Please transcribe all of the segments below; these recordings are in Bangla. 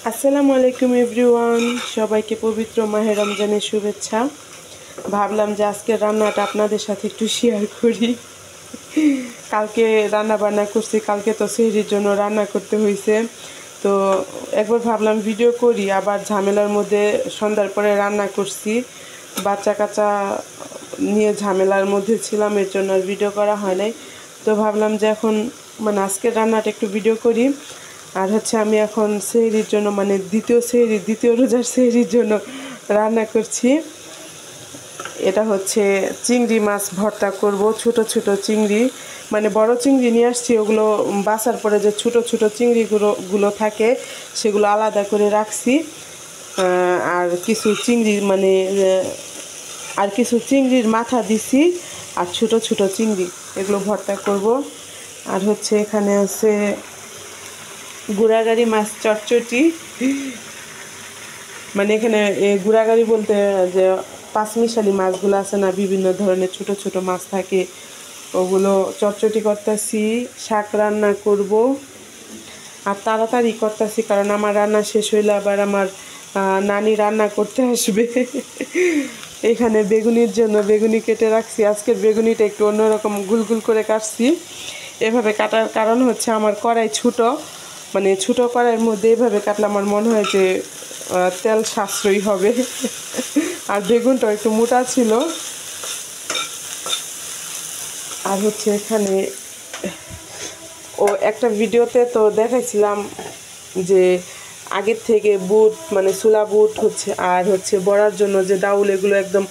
আসসালামু আলাইকুম এভরিওয়ান, সবাইকে পবিত্র মাহে রমজানের শুভেচ্ছা। ভাবলাম যে আজকের রান্নাটা আপনাদের সাথে একটু শেয়ার করি। কালকে রান্না বান্না করছি, কালকে তো সেহরির জন্য রান্না করতে হয়েছে, তো একবার ভাবলাম ভিডিও করি। আবার ঝামেলার মধ্যে সন্ধ্যার পরে রান্না করছি, বাচ্চা কাচ্চা নিয়ে ঝামেলার মধ্যে ছিলাম, এর জন্য আর ভিডিও করা হয় নাই। তো ভাবলাম যে এখন আজকের রান্নাটা একটু ভিডিও করি। আর আমি এখন সেহরির জন্য দ্বিতীয় রোজার সেহরির জন্য রান্না করছি। এটা চিংড়ি মাছ ভর্তা করব। ছোট ছোট চিংড়ি, বড় চিংড়ি নিয়ে আসছি, ওগুলো বাছার পরে যে ছোট ছোট চিংড়িগুলো থাকে সেগুলো আলাদা করে রাখছি। আর কিছু চিংড়ি চিংড়ির মাথা দিছি, আর ছোট ছোট চিংড়ি এগুলো ভর্তা করব। আর এখানে আছে গুড়াগাড়ি মাছ চটচটি, এখানে গুড়াগাড়ি বলতে যে পাঁচমিশালি মাছগুলো আছে না, বিভিন্ন ধরনের ছোট ছোট মাছ থাকে, ওগুলো চটচটি করতেছি। শাক রান্না করব, আর তাড়াতাড়ি করতেছি কারণ আমার রান্না শেষ হইলে আবার আমার নানি রান্না করতে আসবে। এখানে বেগুনির জন্য বেগুনি কেটে রাখছি। আজকের বেগুনিটা একটু অন্যরকম গুলগুল করে কাটছি। এভাবে কাটার কারণ আমার কড়াই ছোটো, ছোটো কড়াইয়ের মধ্যে এভাবে কাটলে আমার মনে হয় যে তেল সাশ্রয়ী হবে। আর বেগুনটা একটু মোটা ছিল। আর এখানে একটা ভিডিওতে তো দেখাইছিলাম যে আগের থেকে বুট ছোলা বুট আর বড়ার জন্য যে ডাউল, এগুলো একদম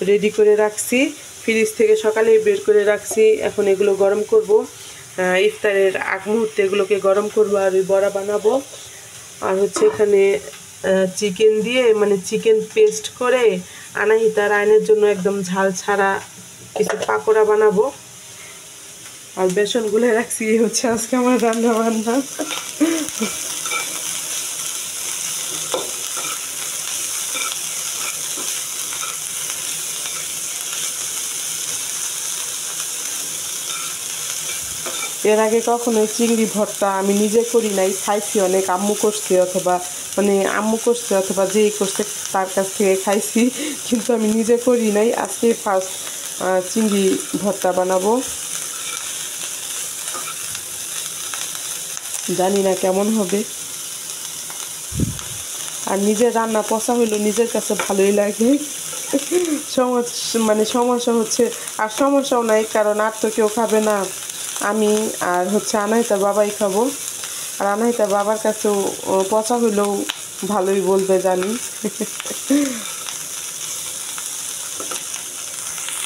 রেডি করে রাখছি, ফ্রিজ থেকে সকালেই বের করে রাখছি। এখন এগুলো গরম করব, ইফতারের আগ মুহূর্তে এগুলোকে গরম করব আর ওই বড়া বানাবো। আর এখানে চিকেন দিয়ে চিকেন পেস্ট করে আনাহিতার আইনের জন্য একদম ঝাল ছাড়া কিছু পাকোড়া বানাবো। আর বেসন গুলে রাখছি। আজকে আমার রান্না বান্না। এর আগে কখনো চিংড়ি ভর্তা আমি নিজে করি নাই, খাইছি অনেক, আম্মু করছে অথবা যেই করছে তার কাছ থেকে খাইছি, কিন্তু আমি নিজে করি নাই। আজকে ফার্স্ট চিংড়ি ভর্তা বানাবো, জানি না কেমন হবে। আর নিজের রান্না পচা হইলো নিজের কাছে ভালোই লাগে। সমস্যা আর সমস্যাও নাই, কারণ আর তো কেউ খাবে না, আমি আর আনাহিতার বাবাই খাবো। আর আনাহিতার বাবার কাছেও পচা হইলেও ভালোই বলবে, জানি।